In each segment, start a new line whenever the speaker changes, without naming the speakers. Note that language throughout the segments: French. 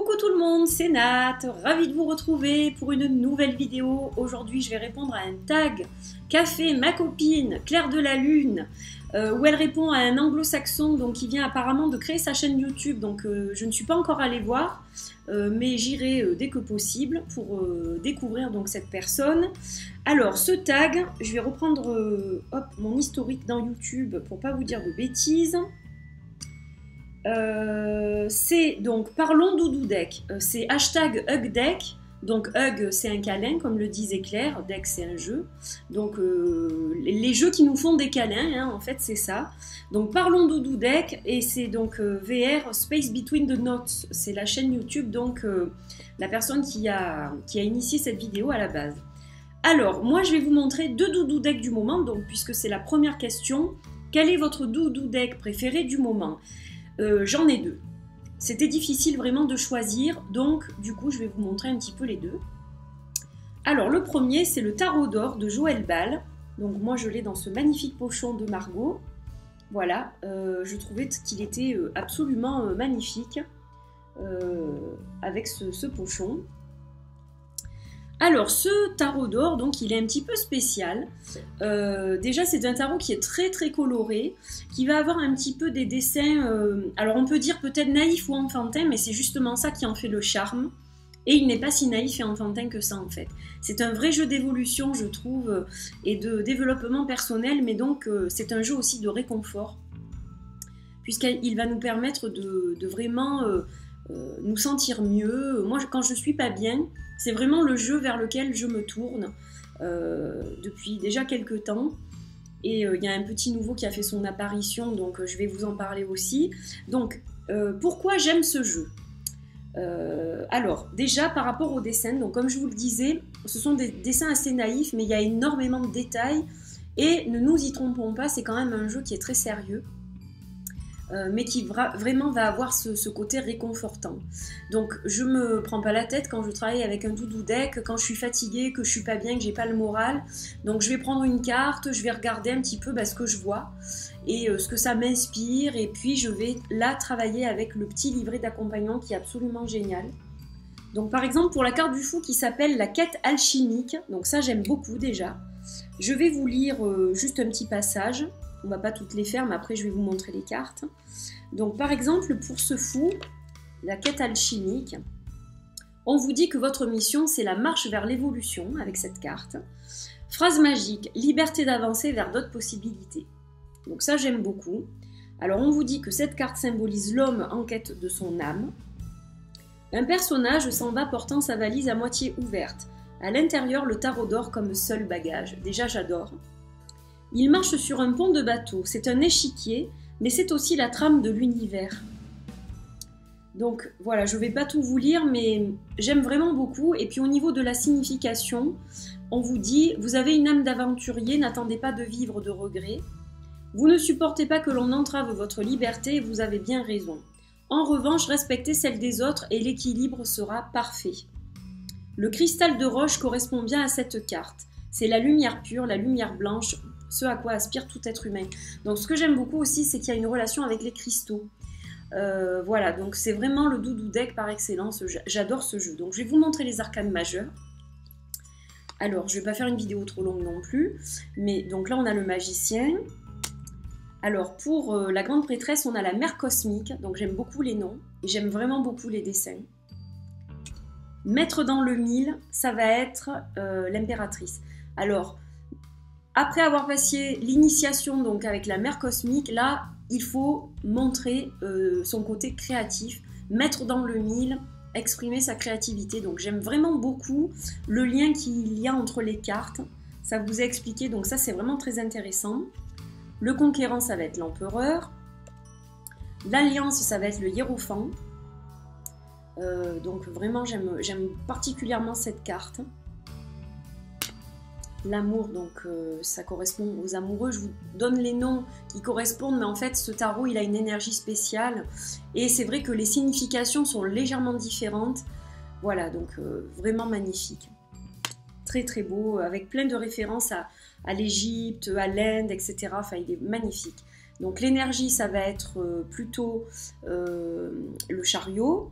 Coucou tout le monde, c'est Nat, ravie de vous retrouver pour une nouvelle vidéo. Aujourd'hui je vais répondre à un tag qu'a fait ma copine Claire de la Lune, où elle répond à un anglo-saxon donc, qui vient apparemment de créer sa chaîne YouTube. Donc je ne suis pas encore allée voir, mais j'irai dès que possible pour découvrir donc, cette personne. Alors ce tag, je vais reprendre mon historique dans YouTube pour pas vous dire de bêtises. C'est donc Parlons Doudou Deck, c'est hashtag HugDeck, donc Hug c'est un câlin comme le disait Claire, Deck c'est un jeu, donc les jeux qui nous font des câlins, hein, en fait c'est ça. Donc Parlons Doudou Deck, et c'est donc VR Space Between the Notes, c'est la chaîne YouTube, donc la personne qui a initié cette vidéo à la base. Alors moi je vais vous montrer deux Doudou Deck du moment, donc puisque c'est la première question, quel est votre Doudou Deck préféré du moment? J'en ai deux. C'était difficile vraiment de choisir, donc du coup je vais vous montrer un petit peu les deux. Alors le premier c'est le Tarot d'Or de Joël Ball. Donc moi je l'ai dans ce magnifique pochon de Margot. Voilà, je trouvais qu'il était absolument magnifique avec ce pochon. Alors ce tarot d'or, donc il est un petit peu spécial. Déjà c'est un tarot qui est très très coloré, qui va avoir un petit peu des dessins, alors on peut dire peut-être naïf ou enfantin, mais c'est justement ça qui en fait le charme. Et il n'est pas si naïf et enfantin que ça en fait. C'est un vrai jeu d'évolution je trouve, et de développement personnel, mais donc c'est un jeu aussi de réconfort, puisqu'il va nous permettre de vraiment nous sentir mieux. Moi quand je suis pas bien, c'est vraiment le jeu vers lequel je me tourne depuis déjà quelques temps. Et il y a un petit nouveau qui a fait son apparition, donc je vais vous en parler aussi. Donc, pourquoi j'aime ce jeu? Alors, déjà par rapport aux dessins, donc comme je vous le disais, ce sont des dessins assez naïfs, mais il y a énormément de détails. Et ne nous y trompons pas, c'est quand même un jeu qui est très sérieux. Mais qui vraiment va avoir ce côté réconfortant. Donc je me prends pas la tête quand je travaille avec un doudou deck, quand je suis fatiguée, que je suis pas bien, que j'ai pas le moral. Donc je vais prendre une carte, je vais regarder un petit peu ce que je vois et ce que ça m'inspire, et puis je vais là travailler avec le petit livret d'accompagnement qui est absolument génial. Donc par exemple pour la carte du fou qui s'appelle la quête alchimique, donc ça j'aime beaucoup déjà. Je vais vous lire juste un petit passage. On ne va pas toutes les faire, mais après je vais vous montrer les cartes. Donc par exemple, pour ce fou, la quête alchimique, on vous dit que votre mission, c'est la marche vers l'évolution avec cette carte. Phrase magique, liberté d'avancer vers d'autres possibilités. Donc ça, j'aime beaucoup. Alors on vous dit que cette carte symbolise l'homme en quête de son âme. Un personnage s'en va portant sa valise à moitié ouverte. À l'intérieur, le tarot d'or comme seul bagage. Déjà, j'adore. Il marche sur un pont de bateau, c'est un échiquier, mais c'est aussi la trame de l'univers. Donc voilà, je ne vais pas tout vous lire, mais j'aime vraiment beaucoup. Et puis au niveau de la signification, on vous dit, vous avez une âme d'aventurier, n'attendez pas de vivre de regrets. Vous ne supportez pas que l'on entrave votre liberté, et vous avez bien raison. En revanche, respectez celle des autres et l'équilibre sera parfait. Le cristal de roche correspond bien à cette carte. C'est la lumière pure, la lumière blanche, ce à quoi aspire tout être humain. Donc ce que j'aime beaucoup aussi, c'est qu'il y a une relation avec les cristaux. Voilà, donc c'est vraiment le doudou deck par excellence. J'adore ce jeu. Donc je vais vous montrer les arcanes majeures. Alors, je ne vais pas faire une vidéo trop longue non plus. Mais donc là, on a le magicien. Alors pour la grande prêtresse, on a la mère cosmique. Donc j'aime beaucoup les noms. Et j'aime vraiment beaucoup les dessins. Maître dans le mille, ça va être l'impératrice. Alors, après avoir passé l'initiation donc avec la mère cosmique, là, il faut montrer son côté créatif, mettre dans le mille, exprimer sa créativité. Donc j'aime vraiment beaucoup le lien qu'il y a entre les cartes. Ça vous est expliqué, donc ça c'est vraiment très intéressant. Le conquérant, ça va être l'empereur. L'alliance, ça va être le hiérophant. Donc vraiment, j'aime particulièrement cette carte. L'amour, donc ça correspond aux amoureux. Je vous donne les noms qui correspondent, mais en fait ce tarot il a une énergie spéciale et c'est vrai que les significations sont légèrement différentes. Voilà, donc vraiment magnifique. Très très beau, avec plein de références à l'Égypte, à l'Inde, etc. Enfin, il est magnifique. Donc l'énergie, ça va être plutôt le chariot.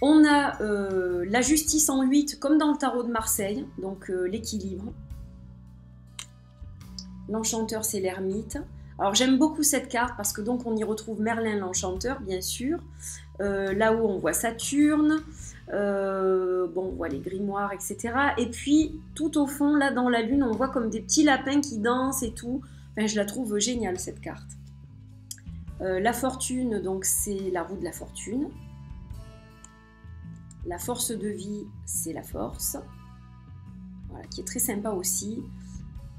On a la justice en 8 comme dans le tarot de Marseille, donc l'équilibre. L'enchanteur, c'est l'ermite. Alors j'aime beaucoup cette carte parce que donc on y retrouve Merlin l'enchanteur, bien sûr. Là-haut on voit Saturne, bon on voit les grimoires, etc. Et puis tout au fond, là dans la lune, on voit comme des petits lapins qui dansent et tout. Enfin, je la trouve géniale cette carte. La fortune, donc c'est la roue de la fortune. La force de vie, c'est la force. Voilà, qui est très sympa aussi.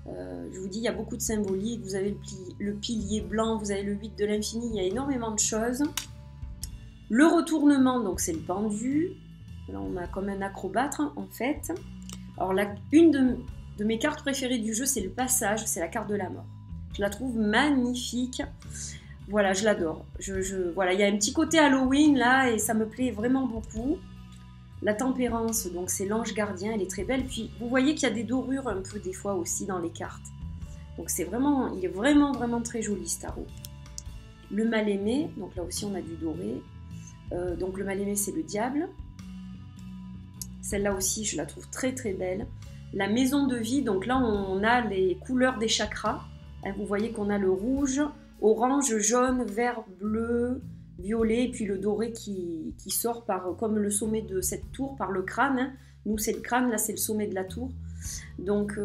Je vous dis, il y a beaucoup de symbolique. Vous avez le pilier blanc, vous avez le 8 de l'infini, il y a énormément de choses. Le retournement, donc c'est le pendu. Là, on a comme un acrobate, en fait. Alors, une de mes cartes préférées du jeu, c'est le passage, c'est la carte de la mort. Je la trouve magnifique. Voilà, je l'adore. Voilà, il y a un petit côté Halloween, là, et ça me plaît vraiment beaucoup. La tempérance, donc c'est l'ange gardien, elle est très belle. Puis vous voyez qu'il y a des dorures un peu des fois aussi dans les cartes. Donc c'est vraiment, il est vraiment très joli ce tarot. Le mal-aimé, donc là aussi on a du doré. Donc le mal-aimé c'est le diable. Celle-là aussi je la trouve très belle. La maison de vie, donc là on a les couleurs des chakras. Vous voyez qu'on a le rouge, orange, jaune, vert, bleu, violet, et puis le doré qui sort comme le sommet de cette tour, par le crâne. Hein. Nous, c'est le crâne, là, c'est le sommet de la tour. Donc,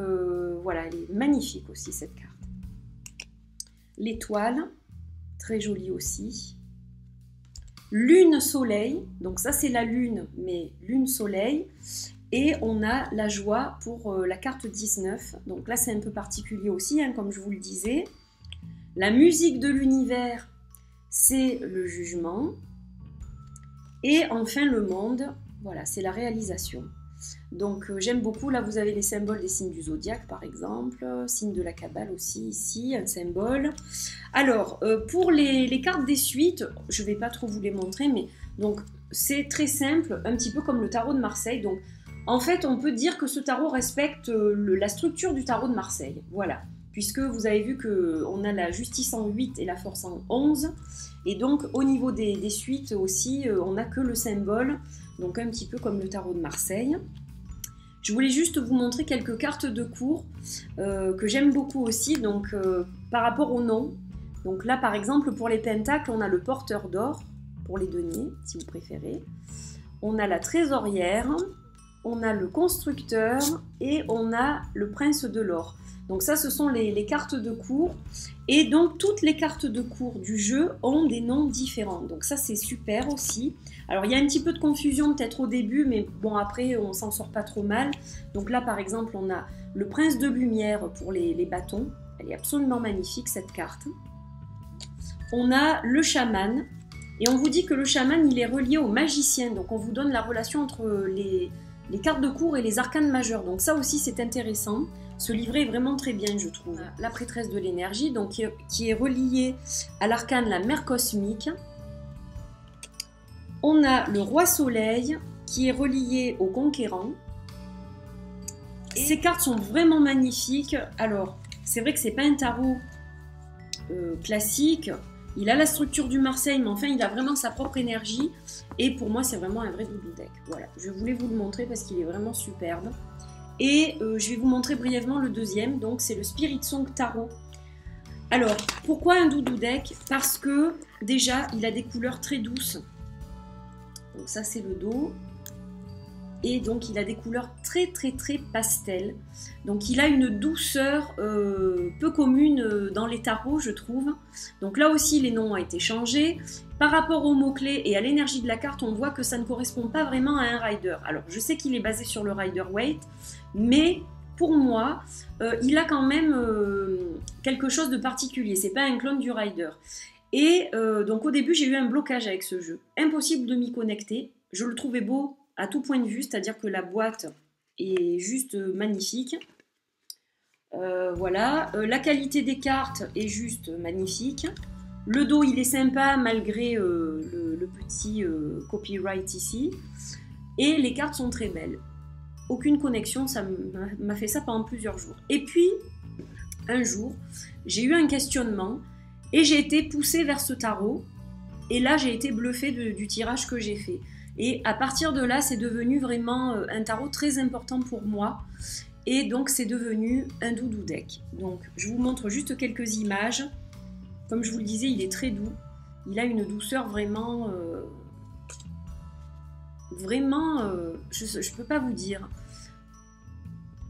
voilà, elle est magnifique aussi, cette carte. L'étoile, très jolie aussi. Lune-soleil, donc ça, c'est la lune, mais lune-soleil. Et on a la joie pour la carte 19. Donc là, c'est un peu particulier aussi, hein, comme je vous le disais. La musique de l'univers, c'est le jugement. Et enfin le monde, voilà, c'est la réalisation. Donc j'aime beaucoup, là vous avez les symboles des signes du zodiaque par exemple, signe de la Kabbale aussi ici, un symbole. Alors pour les cartes des suites, je ne vais pas trop vous les montrer, mais donc c'est très simple, un petit peu comme le tarot de Marseille. Donc en fait on peut dire que ce tarot respecte la structure du tarot de Marseille, voilà. Puisque vous avez vu qu'on a la justice en 8 et la force en 11. Et donc, au niveau des suites aussi, on n'a que le symbole, donc un petit peu comme le tarot de Marseille. Je voulais juste vous montrer quelques cartes de cours que j'aime beaucoup aussi, donc par rapport au nom. Donc là, par exemple, pour les pentacles, on a le porteur d'or, pour les deniers, si vous préférez. On a la trésorière, on a le constructeur et on a le prince de l'or. Donc ça, ce sont les cartes de cours. Et donc, toutes les cartes de cours du jeu ont des noms différents. Donc ça, c'est super aussi. Alors, il y a un petit peu de confusion peut-être au début, mais bon, après, on s'en sort pas trop mal. Donc là, par exemple, on a le prince de lumière pour les bâtons. Elle est absolument magnifique, cette carte. On a le chaman. Et on vous dit que le chaman, il est relié au magicien. Donc, on vous donne la relation entre les cartes de cours et les arcanes majeurs. Donc ça aussi, c'est intéressant. Ce livret est vraiment très bien, je trouve. La prêtresse de l'énergie, donc qui est reliée à l'arcane la mer cosmique. On a le roi soleil, qui est relié au conquérant. Ces cartes sont vraiment magnifiques. Alors, c'est vrai que c'est pas un tarot classique. Il a la structure du Marseille, mais enfin, il a vraiment sa propre énergie. Et pour moi, c'est vraiment un vrai doudou deck. Voilà, je voulais vous le montrer parce qu'il est vraiment superbe. Et je vais vous montrer brièvement le deuxième, donc c'est le Spirit Song Tarot. Alors, pourquoi un doudou deck? Parce que déjà, il a des couleurs très douces. Donc ça, c'est le dos. Et donc, il a des couleurs très pastel. Donc, il a une douceur peu commune dans les tarots, je trouve. Donc là aussi, les noms ont été changés. Par rapport aux mots-clés et à l'énergie de la carte, on voit que ça ne correspond pas vraiment à un rider. Alors, je sais qu'il est basé sur le Rider-Waite, mais pour moi, il a quand même quelque chose de particulier. C'est pas un clone du rider. Et donc, au début, j'ai eu un blocage avec ce jeu. Impossible de m'y connecter. Je le trouvais beau à tout point de vue, c'est-à-dire que la boîte est juste magnifique. Voilà, la qualité des cartes est juste magnifique. Le dos, il est sympa malgré le petit copyright ici. Et les cartes sont très belles. Aucune connexion, ça m'a fait ça pendant plusieurs jours. Et puis, un jour, j'ai eu un questionnement et j'ai été poussée vers ce tarot. Et là, j'ai été bluffée du tirage que j'ai fait. Et à partir de là, c'est devenu vraiment un tarot très important pour moi. Et donc, c'est devenu un doudou deck. Donc, je vous montre juste quelques images. Comme je vous le disais, il est très doux. Il a une douceur vraiment... je ne peux pas vous dire.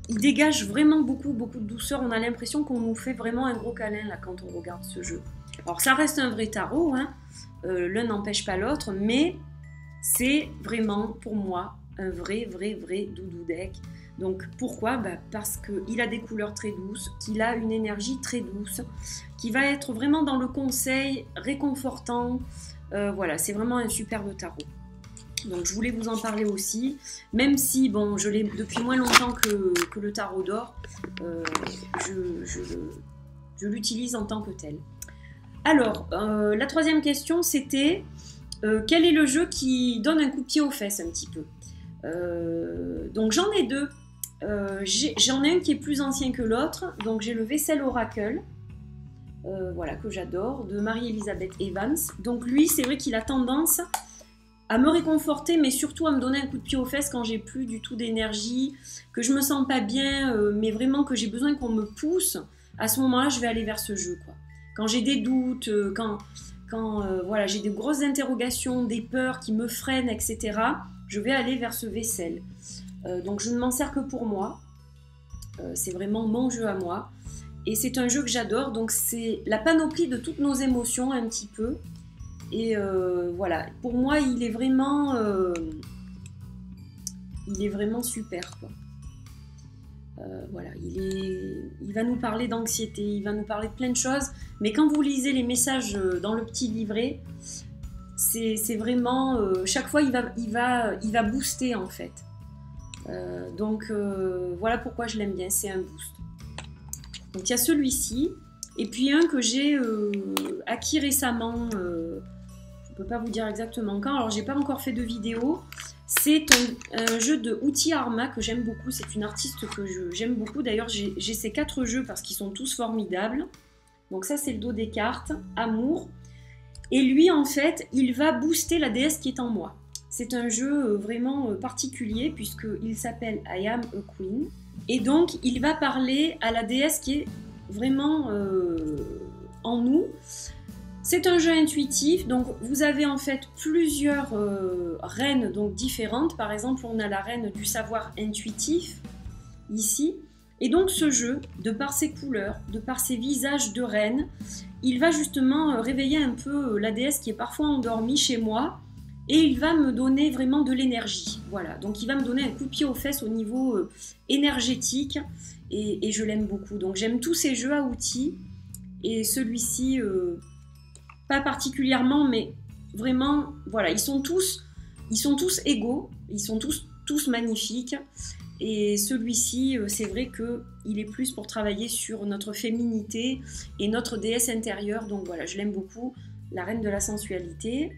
Il dégage vraiment beaucoup de douceur. On a l'impression qu'on nous fait vraiment un gros câlin là quand on regarde ce jeu. Alors, ça reste un vrai tarot, hein. L'un n'empêche pas l'autre, mais c'est vraiment, pour moi, un vrai doudou deck. Donc pourquoi? Parce qu'il a des couleurs très douces, qu'il a une énergie très douce, qui va être vraiment dans le conseil, réconfortant. Voilà, c'est vraiment un superbe tarot. Donc je voulais vous en parler aussi, même si bon, je l'ai depuis moins longtemps que le tarot d'or, je l'utilise en tant que tel. Alors, la troisième question, c'était quel est le jeu qui donne un coup de pied aux fesses un petit peu? Donc j'en ai deux. J'en ai un qui est plus ancien que l'autre. Donc j'ai le Vaisselle Oracle, voilà, que j'adore, de Marie-Elisabeth Evans. Donc lui, c'est vrai qu'il a tendance à me réconforter, mais surtout à me donner un coup de pied aux fesses quand j'ai plus du tout d'énergie, que je me sens pas bien, mais vraiment que j'ai besoin qu'on me pousse. À ce moment-là, je vais aller vers ce jeu, quoi. Quand j'ai des doutes, quand voilà, j'ai des grosses interrogations, des peurs qui me freinent, etc., je vais aller vers ce vaisselle. Donc je ne m'en sers que pour moi. C'est vraiment mon jeu à moi. Et c'est un jeu que j'adore. Donc c'est la panoplie de toutes nos émotions un petit peu. Et voilà, pour moi, il est vraiment super, quoi. Voilà, il va nous parler d'anxiété, il va nous parler de plein de choses, mais quand vous lisez les messages dans le petit livret, c'est vraiment chaque fois il va booster en fait. Donc voilà pourquoi je l'aime bien, c'est un boost. Donc il y a celui-ci, et puis un que j'ai acquis récemment, je ne peux pas vous dire exactement quand, alors j'ai pas encore fait de vidéo. C'est un jeu de Outi Arma que j'aime beaucoup, c'est une artiste que j'aime beaucoup. D'ailleurs, j'ai ces 4 jeux parce qu'ils sont tous formidables. Donc ça, c'est le dos des cartes, Amour. Et lui, en fait, il va booster la déesse qui est en moi. C'est un jeu vraiment particulier puisqu'il s'appelle I Am a Queen. Et donc, il va parler à la déesse qui est vraiment en nous. C'est un jeu intuitif, donc vous avez en fait plusieurs reines donc différentes. Par exemple, on a la reine du savoir intuitif, ici. Et donc ce jeu, de par ses couleurs, de par ses visages de reine, il va justement réveiller un peu la déesse qui est parfois endormie chez moi. Et il va me donner vraiment de l'énergie. Voilà, donc il va me donner un coup de pied aux fesses au niveau énergétique. Et je l'aime beaucoup. Donc j'aime tous ces jeux à outils. Et celui-ci... pas particulièrement, mais vraiment, voilà, ils sont tous égaux, ils sont tous magnifiques. Et celui-ci, c'est vrai qu'il est plus pour travailler sur notre féminité et notre déesse intérieure. Donc voilà, je l'aime beaucoup, la reine de la sensualité.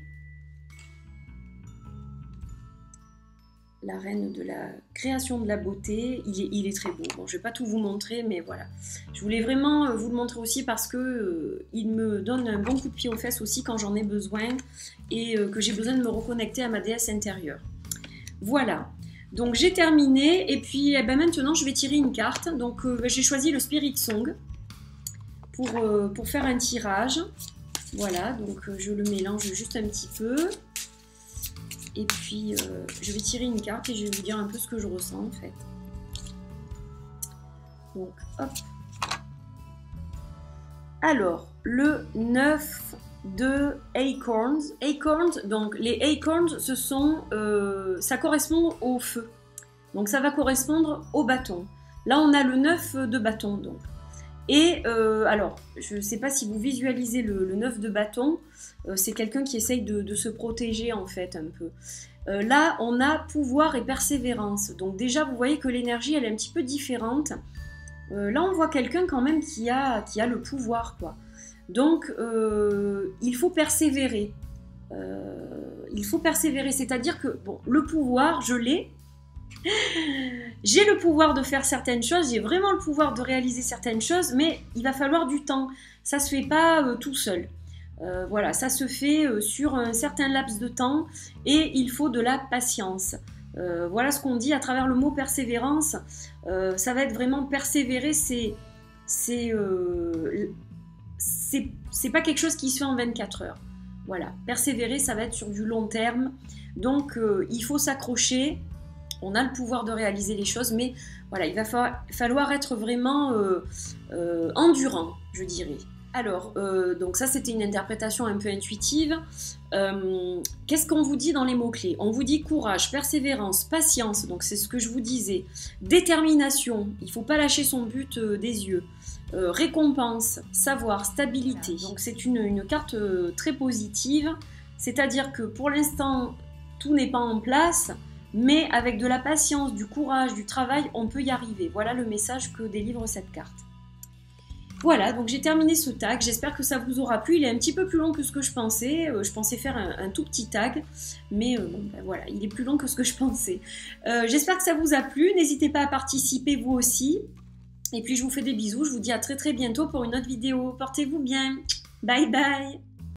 La reine de la création de la beauté, il est très beau. Bon, je ne vais pas tout vous montrer, mais voilà. Je voulais vraiment vous le montrer aussi parce que il me donne un bon coup de pied aux fesses aussi quand j'en ai besoin et que j'ai besoin de me reconnecter à ma déesse intérieure. Voilà. Donc j'ai terminé et puis maintenant je vais tirer une carte. Donc j'ai choisi le Spirit Song pour faire un tirage. Voilà, donc je le mélange juste un petit peu. Et puis, je vais tirer une carte et je vais vous dire un peu ce que je ressens, en fait. Donc, hop. Alors, le 9 de Acorns. Acorns, donc les Acorns, ça correspond au feu. Donc, ça va correspondre au bâton. Là, on a le 9 de bâton, donc. Et alors, je ne sais pas si vous visualisez le 9 de bâton, c'est quelqu'un qui essaye de se protéger en fait un peu. Là, on a pouvoir et persévérance. Donc déjà, vous voyez que l'énergie, elle est un petit peu différente. Là, on voit quelqu'un quand même qui a le pouvoir, quoi. Donc, il faut persévérer. C'est-à-dire que, bon, le pouvoir, je l'ai. J'ai le pouvoir de faire certaines choses, j'ai vraiment le pouvoir de réaliser certaines choses, mais il va falloir du temps. Ça se fait pas tout seul. Voilà, ça se fait sur un certain laps de temps et il faut de la patience. Voilà ce qu'on dit à travers le mot persévérance. Ça va être vraiment persévérer, c'est pas quelque chose qui se fait en 24 heures. Voilà, persévérer, ça va être sur du long terme. Donc, il faut s'accrocher. On a le pouvoir de réaliser les choses, mais voilà, il va falloir être vraiment endurant, je dirais. Alors, donc ça, c'était une interprétation un peu intuitive. Qu'est-ce qu'on vous dit dans les mots-clés? On vous dit courage, persévérance, patience, donc c'est ce que je vous disais. Détermination, il ne faut pas lâcher son but des yeux. Récompense, savoir, stabilité. Donc c'est une carte très positive, c'est-à-dire que pour l'instant, tout n'est pas en place, mais avec de la patience, du courage, du travail, on peut y arriver. Voilà le message que délivre cette carte. Voilà, donc j'ai terminé ce tag, j'espère que ça vous aura plu. Il est un petit peu plus long que ce que je pensais faire un tout petit tag, mais bon, ben voilà, il est plus long que ce que je pensais. J'espère que ça vous a plu, n'hésitez pas à participer vous aussi. Et puis je vous fais des bisous, je vous dis à très très bientôt pour une autre vidéo. Portez-vous bien, bye bye.